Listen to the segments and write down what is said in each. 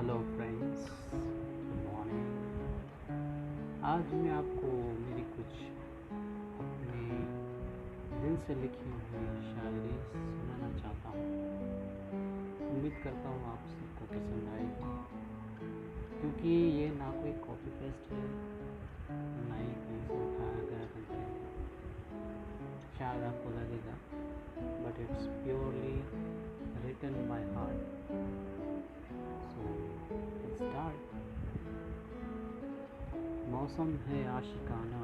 Hello friends, good morning. आज मैं आपको मेरी कुछ अपने दिल से लिखी हुई शायरी सुनाना चाहता हूँ। उम्मीद करता हूँ आप सबको पसंद आएगी, क्योंकि ये ना कोई कॉपी पेस्ट है, ना ही कहीं से उठाया गया कंटेंट है। शायद आपको लगेगा, but it's purely written by heart. So let's start. मौसम है आशिकाना,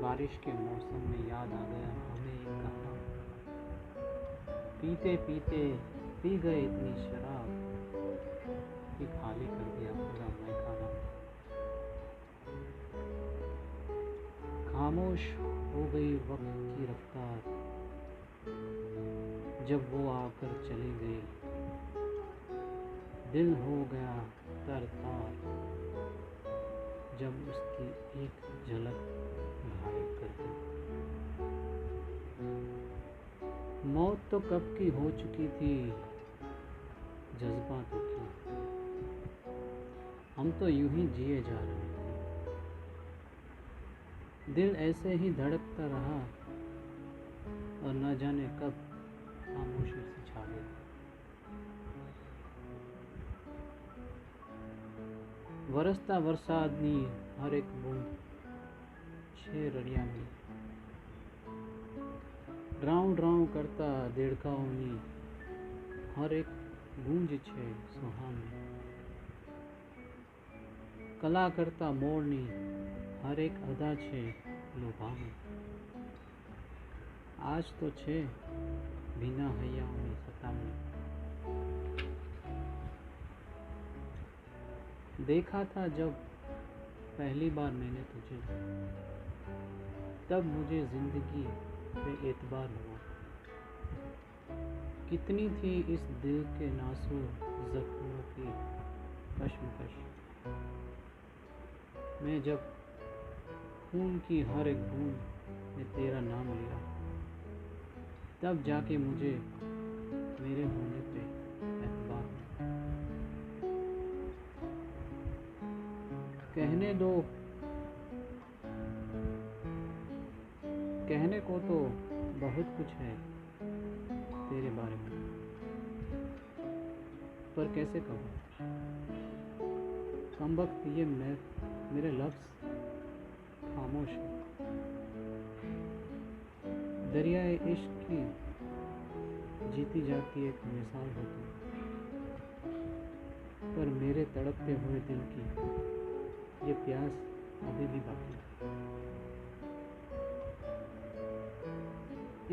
बारिश के मौसम में याद आ गया हमें एक गाना। पीते पीते पी गए इतनी शराब कि खाली कर दिया पूरा मैखाना। खामोश हो गई वक्त की रफ्तार जब वो आकर चली गई। दिल हो गया तर तार जब उसकी एक झलक घायल कर दी। मौत तो कब की हो चुकी थी, जज्बातों की हम तो यूं ही जिए जा रहे थे। दिल ऐसे ही धड़कता रहा और न जाने कब खामोशी से छा गई। वरसता वरसादनी हर एक बूंद छे रड़िया में। ड्राऊं ड्राऊं करता देड़काओनी हर एक गूंज छे सुहानी। कला करता मोरनी हर एक अदा छे लुभानी। आज तो छे बिना हૈયાઓની सतावनी। देखा था जब पहली बार मैंने तुझे, तब मुझे जिंदगी पे एतबार हुआ। कितनी थी इस दिल के नासुर जख्मों की कश्मकश। मैं जब खून की हर एक बूंद में तेरा नाम लिया, तब जाके मुझे मेरे होने पे एतबार हुआ। कहने को तो बहुत कुछ है तेरे बारे में, पर कैसे कहूँ। कमबख्त ये मेरे लफ्ज़ खामोश है। दरियाए इश्क की जीती जाती एक मिसाल हो तुम, पर मेरे तड़पते हुए दिल की ये प्यास अभी भी बाकी है।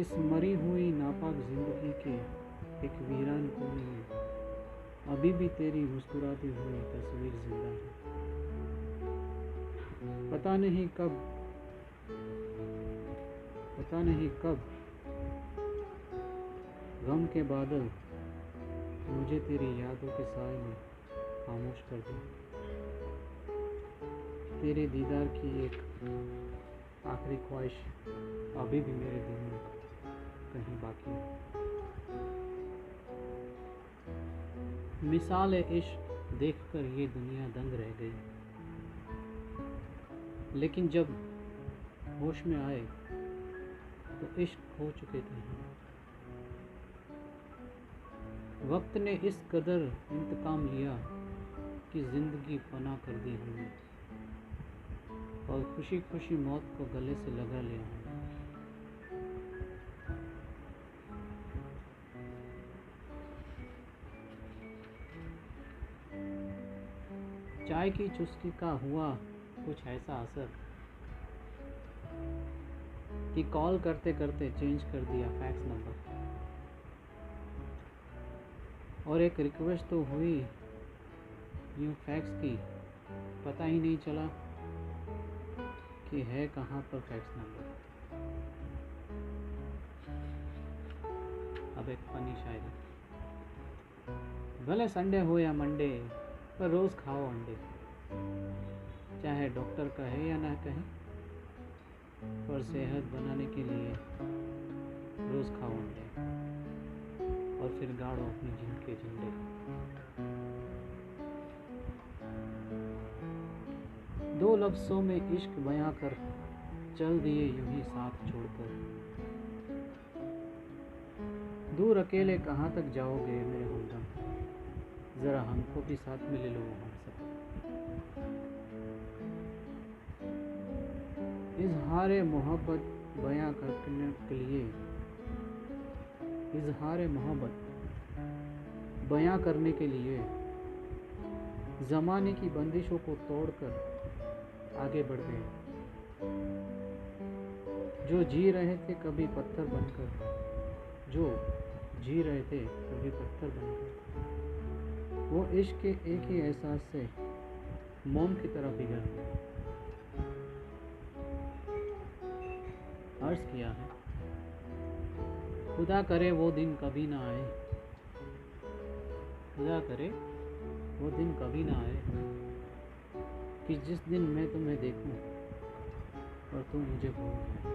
इस मरी हुई नापाक जिंदगी के एक वीरान कोने में अभी भी तेरी मुस्कुराती हुई तस्वीर जिंदा है। पता नहीं कब गम के बादल मुझे तेरी यादों के साए में खामोश कर दे। तेरे दीदार की एक आखिरी ख्वाहिश अभी भी मेरे दिल में कहीं बाकी है। मिसाल इश्क देखकर ये दुनिया दंग रह गई, लेकिन जब होश में आए तो इश्क खो चुके थे। वक्त ने इस कदर इंतकाम लिया कि जिंदगी फना कर दी हमने, और खुशी खुशी मौत को गले से लगा लिया हमने। चाय की चुस्की का हुआ कुछ ऐसा असर कि कॉल करते करते चेंज कर दिया फैक्स नंबर, और एक रिक्वेस्ट तो हुई यूँ फैक्स की, पता ही नहीं चला कि है कहाँ पर फैक्स नंबर। अब एक फनी शायरी। भले संडे हो या मंडे, पर रोज़ खाओ अंडे। चाहे डॉक्टर कहे या ना कहे, पर सेहत बनाने के लिए रोज़ खाओ अंडे, और फिर गाड़ो अपनी जिंद के झंडे। दो लफ्जों में इश्क बयां कर चल दिए यूं ही साथ छोड़कर। दूर अकेले कहाँ तक जाओगे मेरे हमदम, जरा हमको भी साथ में ले लो हम सब। इजहारे मोहब्बत बयां करने के लिए, इजहारे मोहब्बत बयां करने के लिए ज़माने की बंदिशों को तोड़कर आगे बढ़ गए। जो जी रहे थे कभी पत्थर बनकर, जो जी रहे थे कभी पत्थर बनकर, वो इश्क के एक ही एहसास से मोम की तरह पिघल गए। अर्ज किया है, खुदा करे वो दिन कभी ना आए, खुदा करे वो दिन कभी ना आए कि जिस दिन मैं तुम्हें देखूं और तुम मुझे भूल जाए।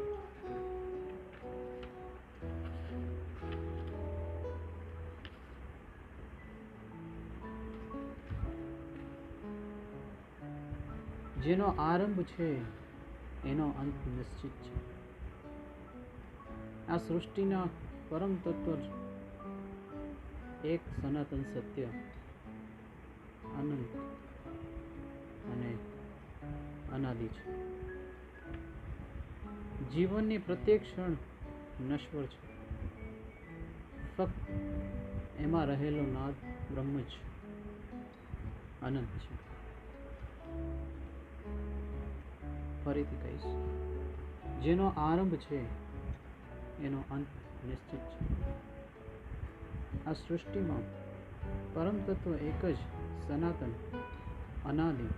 જેનો આરંભ છે એનો અંત નિશ્ચિત છે। આ સૃષ્ટિના પરમ તત્વ એક સનાતન સત્ય અનંત અને અનાદિ છે। જીવનની પ્રત્યેક ક્ષણ નશ્વર છે, ફક્ત એમાં રહેલો નાદ બ્રહ્મ જ અનંત છે। ફરીથી કહીશ, જેનો આરંભ છે એનો અંત નિશ્ચિત છે। આ સૃષ્ટિમાં પરમ તત્વ એક જ સનાતન અનાદિ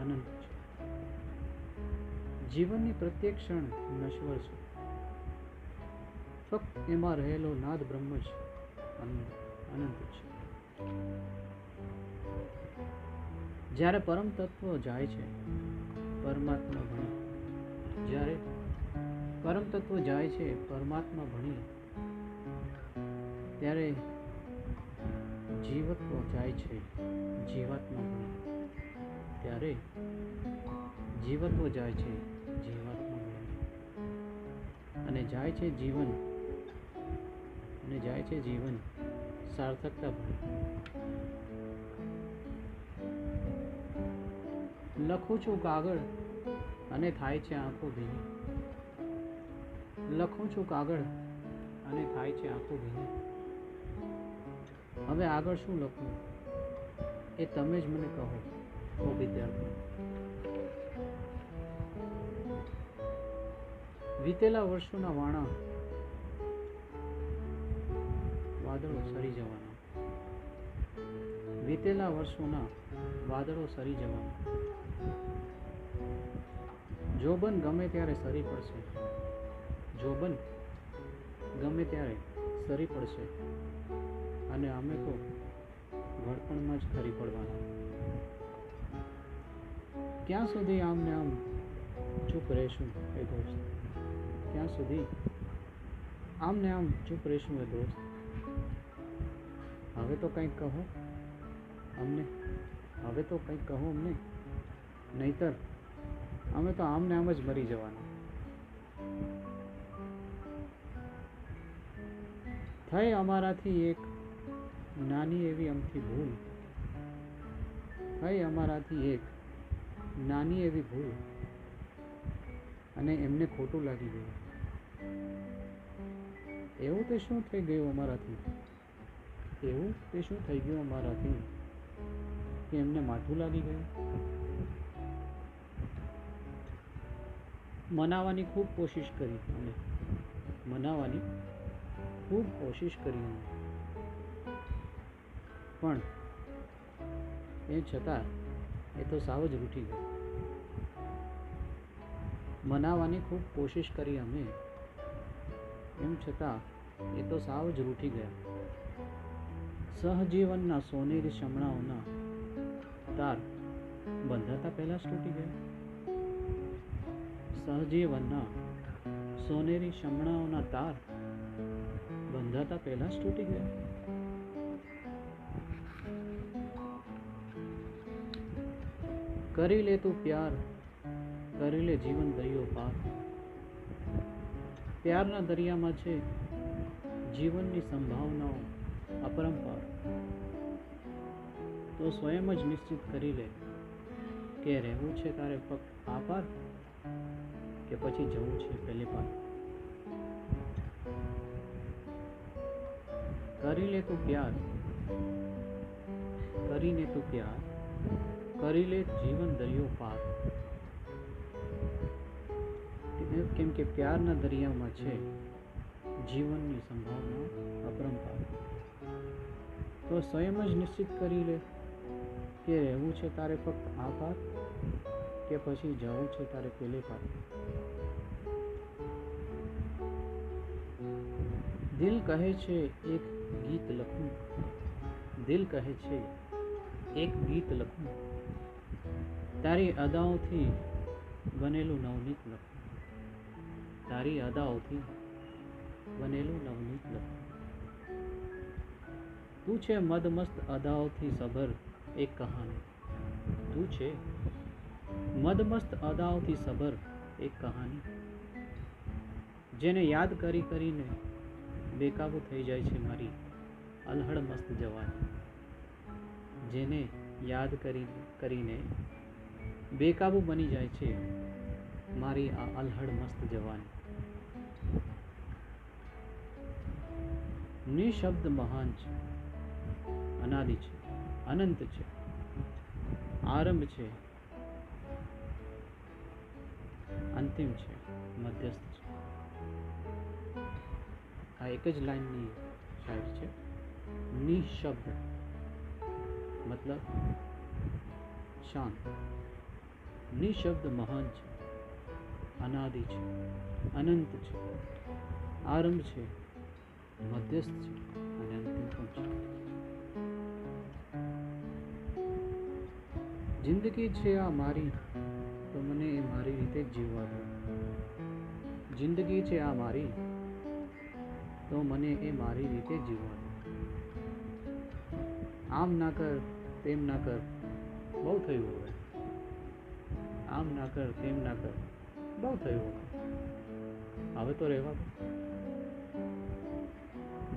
અનંત છે। જીવનની પ્રત્યેક ક્ષણ નશ્વર છે, ફક્ત એમાં રહેલો નાદ બ્રહ્મ જ અનંત છે। જ્યારે પરમ તત્વ જાય છે પરમાત્મા ભણી, જ્યારે પરમ તત્વ જાય છે પરમાત્મા ભણી, ત્યારે જીવત્વ જાય છે જીવાત્મા ભણી, ત્યારે જીવત્વ જાય છે જીવાત્મા ભણી, અને જાય છે જીવન, અને જાય છે જીવન સાર્થકતા ભણી। લખું છું કાગળ અને થાય છે આંખો ભીની, લખું છું કાગળ અને થાય છે આંખો ભીની। હવે આગળ શું લખું એ તમે જ મને કહો ઓ વિદ્યાર્થી। વીતેલા વર્ષોના વાણા વાદળો સરી જવાના, વીતેલા વર્ષોના વાદળો સરી જવાના। જોબન ગમે ત્યારે સરી પડશે, જોબન ગમે ત્યારે સરી પડશે, અને અમે તો ઘડપણમાં જ ખરી પડવાના। ક્યાં સુધી આમને આમ ચૂપ રહેશું એ દોસ્ત, ક્યાં સુધી આમને આમ ચૂપ રહેશું એ દોસ્ત। હવે તો કંઈક કહો અમને, હવે તો કંઈક કહો અમને, નહીતર અમે તો આમને આમ જ મરી જવાના। થઈ અમારાથી એક નાની એવી અમથી ભૂલ, થઈ અમારાથી એક નાની એવી ભૂલ, અને એમને ખોટું લાગી ગયું। એવું તે શું થઈ ગયું અમારાથી, એવું તે શું થઈ ગયું અમારાથી કે એમને માઠું લાગી ગયું। મનાવવાની ખૂબ કોશિશ કરી અમે, મનાવવાની ખૂબ કોશિશ કરી અમે, પણ એ છતાં એ તો સાવ જ રૂઠી ગઈ। મનાવવાની ખૂબ કોશિશ કરી અમે, એમ છતાં એ તો સાવ જ રૂઠી ગયા। સહજીવનના સોનેરી શમણાઓના તાર બંધાતા પહેલા જ તૂટી ગયા। સહજીવનના સોનેરી શમણાઓના તાર બંધાતા પહેલા જ તૂટી ગયા। કરી લે તું પ્યાર કરી લે જીવન દરિયો પાર. પ્યારના દરિયામાં છે જીવનની સંભાવનાઓ અપરંપાર. તો સ્વયં જ નિશ્ચિત કરી લે કે રહેવું છે તારે ફક્ત આ પાર કે પછી જવું છે પેલે પાર. કરી લે તું પ્યાર, કરીને તું પ્યાર, કરી લે જીવન દરિયો પાર. કેમ કે પ્યારના દરિયામાં છે જીવનની સંભાવના અપરંપાર. તો સ્વયં જ નિશ્ચિત કરી લે કે રહેવું છે તારે ફક્ત આ પાર કે પછી જવું છે તારે પેલે પાર. દિલ કહે છે એક ગીત લખું, દિલ કહે છે એક ગીત લખું, તારી અદાઓથી બનેલું નવનીત લખું, તારી અદાઓથી બનેલું નવનીત લખું. તું છે મદમસ્ત અદાઓથી સભર એક કહાની, તું છે મદમસ્ત અદાઓથી સભર એક કહાની, જેને યાદ કરી કરીને બેકાબુ થઈ જાય છે મારી અલહડ મસ્ત જવાની, જેને યાદ કરીને બેકાબુ બની જાય છે મારી આ અલહડ મસ્ત જવાની. નિશબ્દ મહાન છે, અનાદિ છે, અનંત છે, આરંભ છે, અંતિમ છે, મધ્યસ્થ છે. આ એક જ લાઈનની શાયરી છે. નિશબ્દ મતલબ શાંત. નિશબ્દ મહાન છે, અનાદિ છે, અનંત છે, આરંભ છે, મધ્યસ્થ છે અને અંતિમ પણ છે. જિંદગી છે આ મારી તો મને એ મારી રીતે જ જીવવા દો. જિંદગી છે આ મારી તો મને એ મારી રીતે જ જીવવા દો. આમ ના કર તેમ ના કર બહુ થયું હવે, આમ ના કર તેમ ના કર બહુ થયું હવે તો રહેવા દો.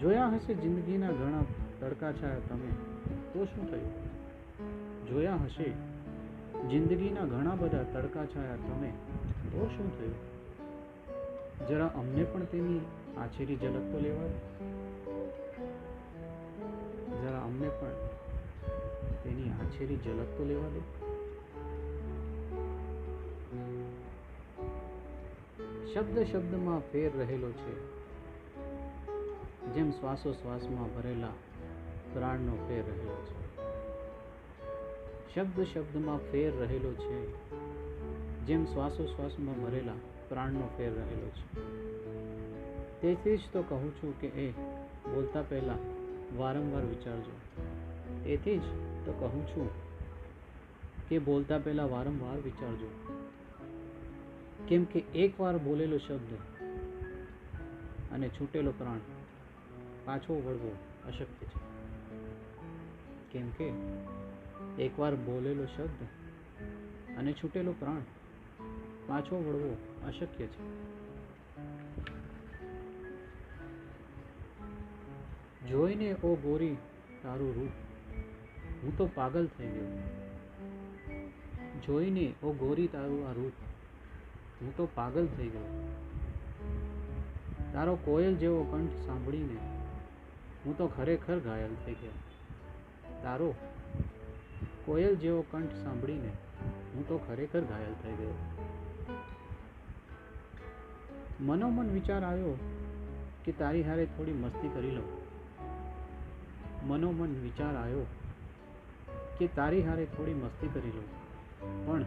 જોયા હશે જિંદગીના ઘણા તડકા છાયા તમે તો શું થયું. જોયા હશે જિંદગીના ઘણા બધા તડકા છાયા તમે તો શું થયું. જરા અમને પણ તેની આછેરી ઝલક તો લેવા દો. જરા અમને પણ તેની આછેરી ઝલક તો લેવા દો. શબ્દ શબ્દમાં ફેર રહેલો છે, જેમ શ્વાસો શ્વાસમાં ભરેલા પ્રાણનો ફેર રહેલો છે. શબ્દ શબ્દમાં ફેર રહેલો છે, જેમ શ્વાસો શ્વાસમાં ભરેલા પ્રાણનો ફેર રહેલો છે. તેથી જ તો કહું છું કે એ બોલતા પહેલા વારંવાર વિચારજો. તેથી જ તો કહું છું કે બોલતા પહેલા વારંવાર વિચારજો. કેમ કે એકવાર બોલેલો શબ્દ અને છૂટેલો પ્રાણ પાછો વળવો અશક્ય છે. કેમ કે એકવાર બોલેલો શબ્દ અને છૂટેલો પ્રાણ પાછો વળવો અશક્ય છે. જોઈને ઓ ગોરી તારું રૂપ હું તો પાગલ થઈ ગયો. જોઈને ઓ ગોરી તારું આ રૂપ હું તો પાગલ થઈ ગયો. તારો કોયલ જેવો કંઠ સાંભળીને હું તો ખરેખર ઘાયલ થઈ ગયો. તારો કોયલ જેવો કંઠ સાંભળીને હું તો ખરેખર ઘાયલ થઈ ગયો. મનોમન વિચાર આવ્યો કે તારી હારે થોડી મસ્તી કરી લઉં. મનોમન વિચાર આવ્યો કે તારી હારે થોડી મસ્તી કરી લઉં, પણ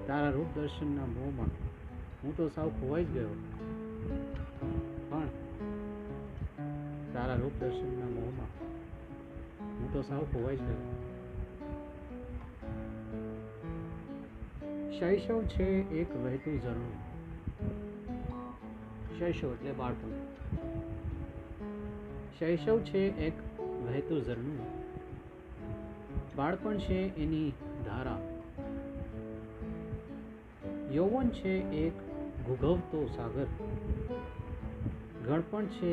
તારા રૂપ દર્શનના મોહમાં હું તો સાવ ખોવાઈ જ ગયો. પણ તારા રૂપ દર્શનના મોહમાં હું તો સાવ ખોવાઈ જ ગયો. શૈશવ છે એક વહેતું ઝરણું. શૈશવ એટલે બાળપણ. શૈશવ છે એક વહેતું ઝરણું. બાળપણ છે એની ધારા. યૌવન છે એક ઘૂઘવતો સાગર, ગળપણ છે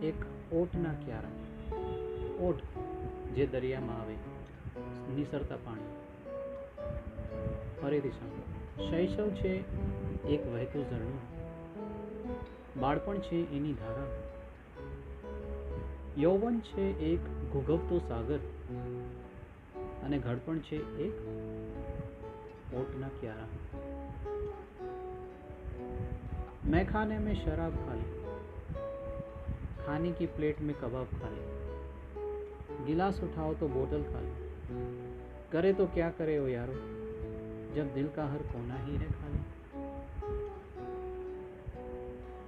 એક ઓટના ક્યારા. ઓટ જે દરિયામાં આવે, નિસરતા પાણી. ફરીથી સાંભળો. શૈશવ છે એક વહેતું ઝરણું, બાળપણ છે એની ધારા. યૌવન છે એક ઘૂઘવતો સાગર અને ઘડપણ છે એક ओटना क्यारा. मैं खाने में शराब खा ली, खाने की प्लेट में कबाब खा ली, गिलास उठाओ तो बोतल खा ली, करे तो क्या करे ओ यारो, जब दिल का हर कोना ही है खाली.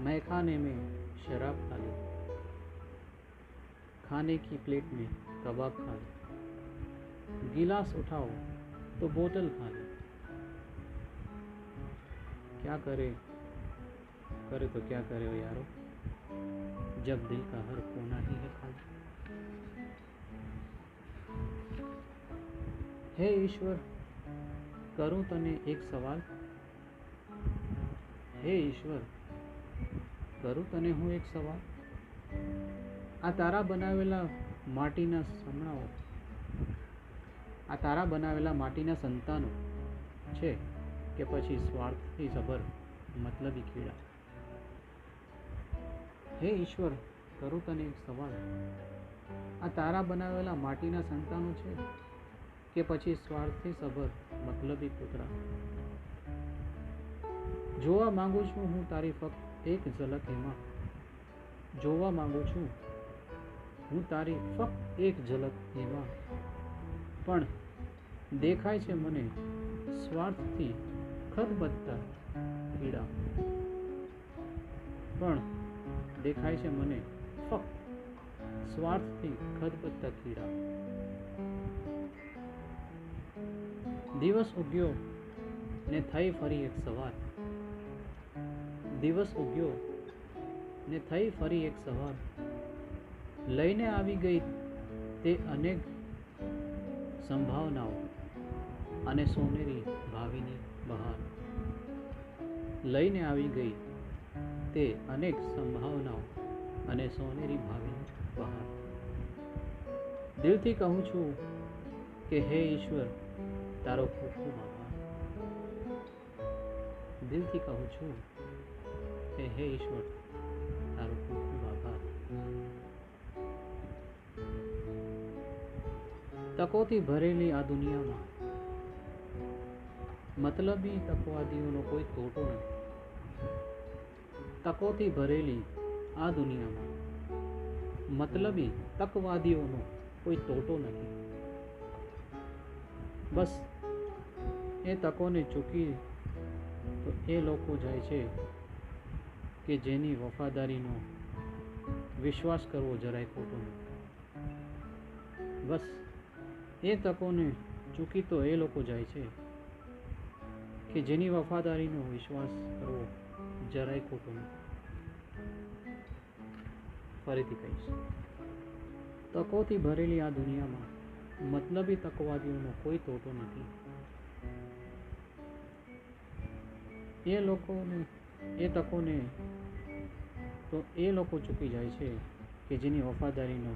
मैं खाने में शराब खा ली, खाने की प्लेट में कबाब खा ली, गिलास उठाओ तो बोतल खा ली, क्या करे तो क्या करे हो यारो, जब दिल का हर कोना ही है खाली. हे ईश्वर, करूं तने एक सवाल. हे ईश्वर, करूं तने हूँ एक सवाल. आ तारा बनावेला माटीना समणाओ, आ तारा बनावेला माटीना संतानो छे के પછી સ્વાર્થથી સભર મતલબી કીડા. હે ઈશ્વર, કરું તને એક સવાલ. આ તારા બનાવેલા માટીના સંતાનો છે કે પછી સ્વાર્થથી સભર મતલબી કૂતરા. જોવા માંગુ છું હું તારી ફક્ત એક ઝલક એમાં, જોવા માંગુ છું હું તારી ફક્ત એક ઝલક એમાં, પણ દેખાય છે મને સ્વાર્થથી ખદબદતા કીડા. પણ દેખાય છે મને ફક્ત સ્વાર્થથી ખદબદતા કીડા. દિવસ ઉગ્યો ને થઈ ફરી એક સવાર, દિવસ ઉગ્યો ને થઈ ફરી એક સવાર, લઈને આવી ગઈ તે અનેક સંભાવનાઓ અને સોનેરી ભાવિની બહાર. લઈને આવી ગઈ તે અનેક સંભાવનાઓ અને સોનેરી ભાવિની બહાર. દિલથી કહું છું કે હે ઈશ્વર, તારો ખૂબ ખૂબ આભાર. દિલથી કહું છું કે હે ઈશ્વર, તારો ખૂબ ખૂબ આભાર. તકોથી ભરેલી આ દુનિયામાં મતલબી તકવાદીઓનો કોઈ તોટો નથી. તકોથી ભરેલી આ દુનિયામાં મતલબી તકવાદીઓનો કોઈ તોટો નથી. બસ એ તકોને ચૂકી તો એ લોકો જાય છે કે જેની વફાદારીનો વિશ્વાસ કરવો જરાય ખોટો નથી. બસ એ તકોને ચૂકી તો એ લોકો જાય છે કે જેની વફાદારીનો વિશ્વાસ કરવો જરાય ખોટો નથી. ફરીથી કહીશ. તકોથી ભરેલી આ દુનિયામાં મતલબી તકવાદીઓનો કોઈ તોટો નથી. એ તકોને તો એ લોકો ચૂકી જાય છે કે જેની વફાદારીનો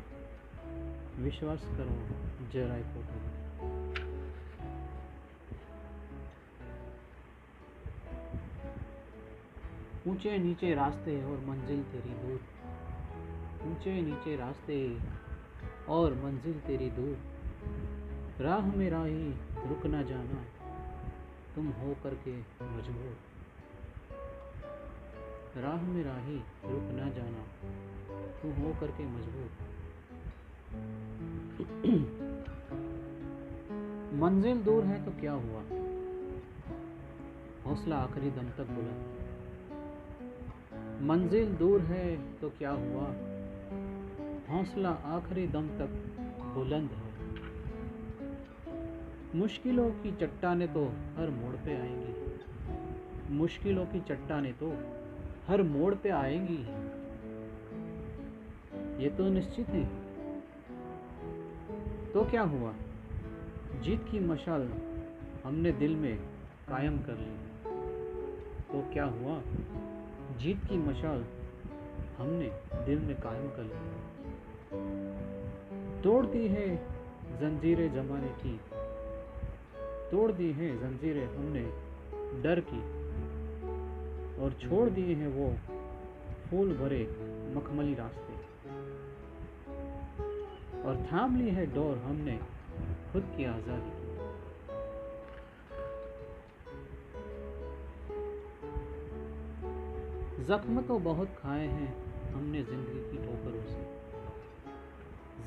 વિશ્વાસ કરવો જરાય ખોટો નથી. ऊंचे नीचे रास्ते और मंजिल तेरी दूर, ऊंचे नीचे रास्ते और मंजिल तेरी दूर, राह में राही रुक ना जाना तुम हो करके मजबूर, राह में राही रुक ना जाना तुम हो करके मजबूर. मंजिल दूर है तो क्या हुआ, हौसला आखिरी दम तक बुलंद. मंजिल दूर है तो क्या हुआ, हौसला आखिरी दम तक बुलंद है. मुश्किलों की चट्टानें तो हर मोड़ पे आएंगी, मुश्किलों की चट्टानें तो हर मोड़ पे आएंगी, ये तो निश्चित है. तो क्या हुआ, जीत की मशाल हमने दिल में कायम कर ली। तो क्या हुआ? जीत की मशाल हमने दिल में कायम कर ली। तोड़ दी है जंजीरें जमाने की, तोड़ दी है जंजीरें हमने डर की, और छोड़ दिए हैं वो फूल भरे मखमली रास्ते, और थाम ली है डोर हमने खुद की आज़ादी की। जख्म तो बहुत खाए हैं हमने जिंदगी की ठोकरों से,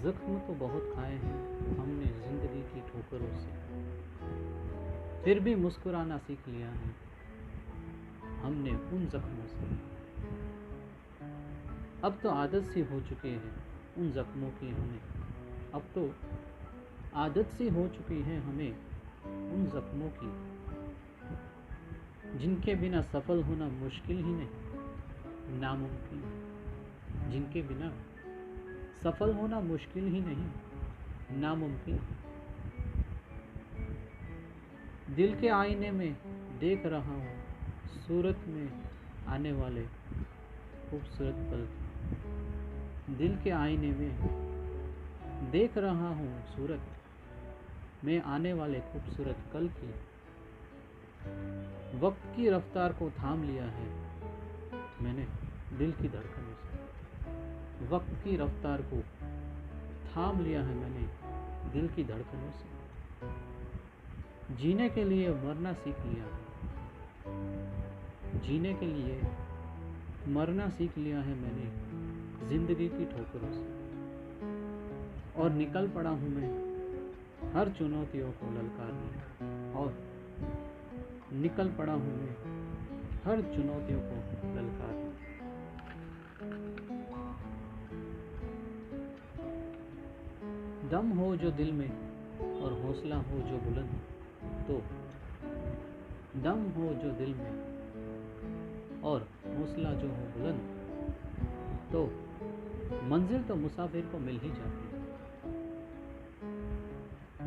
जख्म तो बहुत खाए हैं हमने जिंदगी की ठोकरों से, फिर भी मुस्कुराना सीख लिया है हमने उन जख्मों से। अब तो आदत सी हो चुके हैं उन जख्मों की हमें, अब तो आदत सी हो चुकी है हमें उन जख्मों की, जिनके बिना सफल होना मुश्किल ही नहीं नामुमकिन, जिनके बिना सफल होना मुश्किल ही नहीं नामुमकिन। दिल के आईने में देख रहा हूँ सूरत में आने वाले खूबसूरत पल, दिल के आईने में देख रहा हूँ सूरत में आने वाले खूबसूरत कल की। वक्त की रफ्तार को थाम लिया है मैंने दिल की धड़कनों से, वक्त की रफ्तार को थाम लिया है मैंने दिल की धड़कनों से। जीने के लिए मरना सीख लिया है, जीने के लिए मरना सीख लिया है मैंने जिंदगी की ठोकरों से, और निकल पड़ा हूँ मैं हर चुनौतियों को ललकारने, और निकल पड़ा हूँ मैं हर चुनौतियों को ललकारने। दम हो जो दिल में और हौसला हो जो बुलंद, तो दम हो जो दिल में और हौसला जो हो बुलंद, तो मंजिल तो मुसाफिर को मिल ही जाती है।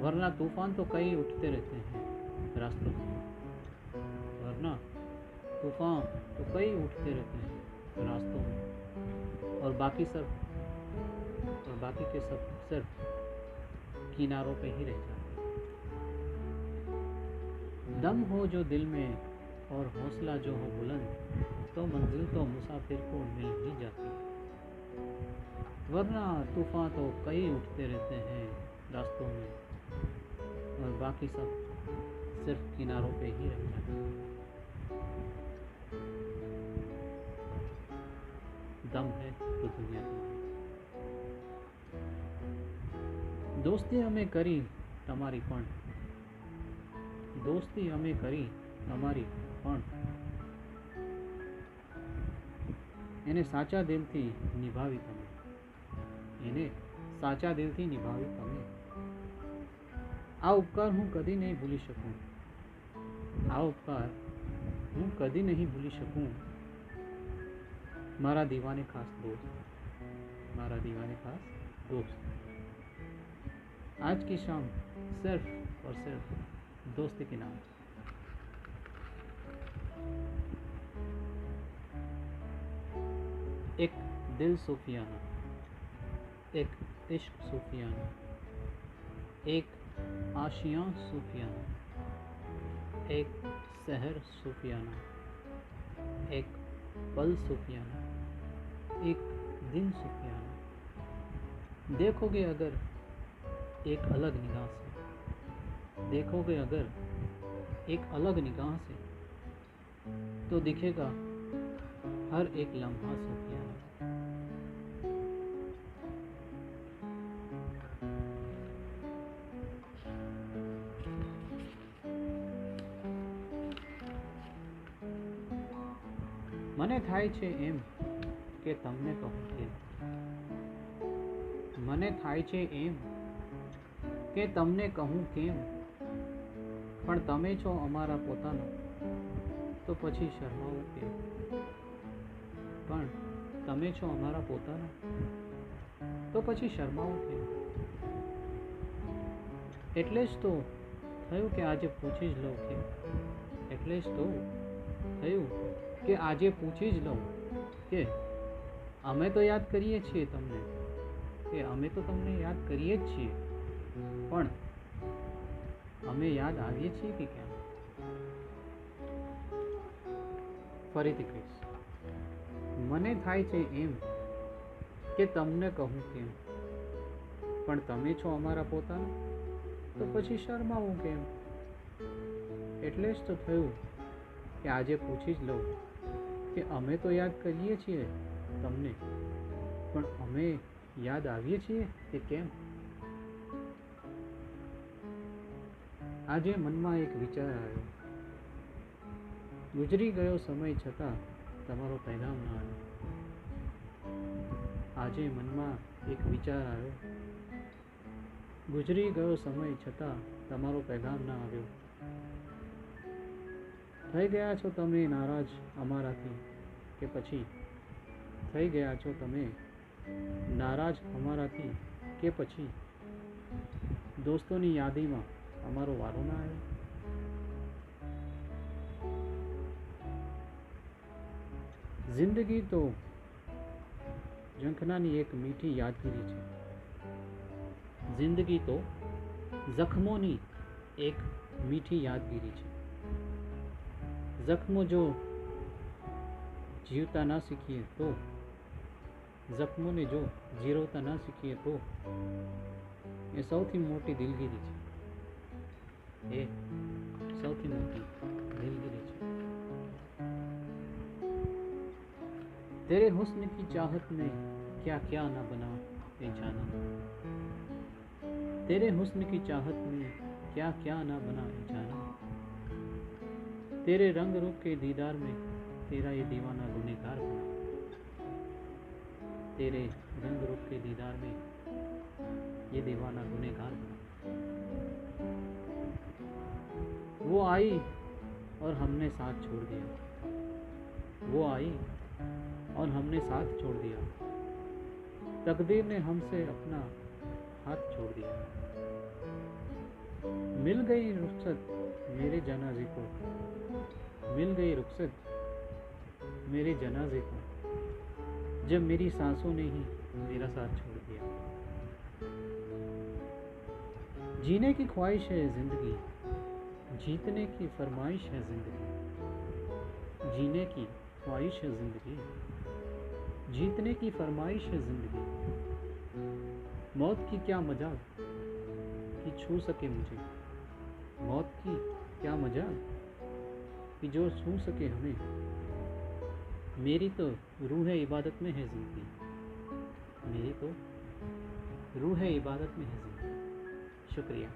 वरना तूफान तो कई उठते रहते हैं रास्तों में, वरना तूफान तो कई उठते रहते हैं रास्तों में, और बाकी के सब सिर्फ किनारों पे ही रह जाते हैं। दम हो जो दिल में और हौसला जो हो बुलंद, तो मंजिल तो मुसाफिर को मिल ही जाती है। वरना तूफान तो कई उठते रहते हैं रास्तों में, और बाकी सब सिर्फ किनारों पे ही रह जाते हैं। दम है तो दुनिया तुम्हारी। दोस्ती हमें करी તમારી પણ, दोस्ती हमें करी તમારી પણ, એને સાચા દિલથી નિભાવી તમે, એને સાચા દિલથી નિભાવી તમે। આ ઉપકાર હું કદી નહીં ભૂલી શકું, આ ઉપકાર હું કદી નહીં ભૂલી શકું। મારા દીવાને ખાસ दोस्त, मारा दीवाने खास दोस्त। आज की शाम सिर्फ और सिर्फ दोस्ती के नाम। एक दिल सूफियाना, एक इश्क सूफियाना, एक आशियाँ सूफियाना, एक सहर सूफियाना, एक पल सूफियाना, एक दिन सूफियाना। देखोगे अगर एक अलग निगाह से, देखोगे अगर एक अलग निगाह से, तो दिखेगा हर एक लम्हा सूफियाना। મને થાય છે એમ કે તમને કહું કેમ, મને થાય છે એમ કે તમને કહું કેમ, પણ તમે છો અમારા પોતાના તો પછી શરમાવું કેમ, પણ તમે છો અમારા પોતાના તો પછી શરમાવું કેમ। એટલે જ તો થયું કે આજે પૂછી જ લઉં કેમ, એટલે જ તો થયું કે આજે પૂછી જ લઉં કે અમે તો યાદ કરીએ છીએ તમને, કે અમે તો તમને યાદ કરીએ જ છીએ, પણ અમે યાદ આવીએ છીએ કે કેમ? ફરીથી કહીશ, મને થાય છે એમ કે તમને કહું કેમ, પણ તમે છો અમારા પોતાના, તો પછી શરમાવું કેમ? એટલે જ તો થયું કે આજે પૂછી જ લઉં કે અમે તો યાદ કરીએ છીએ તમને, પણ અમે યાદ આવીએ છીએ કે કેમ? આજે મનમાં એક વિચાર આવ્યો, ગુજરી ગયો સમય છતાં તમારો પેગામ ન આવ્યો. આજે મનમાં એક વિચાર આવ્યો, ગુજરી ગયો સમય છતાં તમારો પેગામ ન આવ્યો. થઈ ગયા છો તમે નારાજ અમારાથી, કે પછી થઈ ગયા છો તમે નારાજ અમારાથી, કે પછી દોસ્તોની યાદીમાં અમારો વારો ના આવ્યો? જિંદગી તો ઝંખનાની એક મીઠી યાદગીરી છે. જિંદગી તો જખ્મોની એક મીઠી યાદગીરી છે. જખ્મો જો જીવતા ના શીખીએ તો, જખ્મોને જો જીરવતા ના શીખીએ તો એ સૌથી મોટી દિલગીરી છે. એ સૌથી મોટી દિલગીરી છે. तेरे हुस्न की चाहत में क्या क्या ना बना ए जाना, तेरे हुस्न की चाहत में क्या क्या ना बना ए जाना, तेरे रंग रूप के दीदार में तेरा ये दीवाना गुनहगार बना, तेरे रंग रूप के दीदार में ये दीवाना गुनहगार बना. वो आई और हमने साथ छोड़ दिया, वो आई और हमने साथ छोड़ दिया, तकदीर ने हमसे अपना हाथ छोड़ दिया. मिल गई रुखसत मेरे जनाजे को, मिल गई रुखसत मेरे जनाजे को, जब मेरी सांसों ने ही मेरा साथ छोड़ दिया. जीने की ख्वाहिश है जिंदगी, जीतने की फरमाइश है जिंदगी, जीने की ख्वाहिश है जिंदगी, जीतने की फरमाइश है जिंदगी. मौत की क्या मजाल कि छू सके मुझे, मौत की क्या मजाल कि जो छू सके हमें. मेरी तो रूह इबादत में है जिंदगी, मेरी तो रूह इबादत में है जिंदगी. शुक्रिया.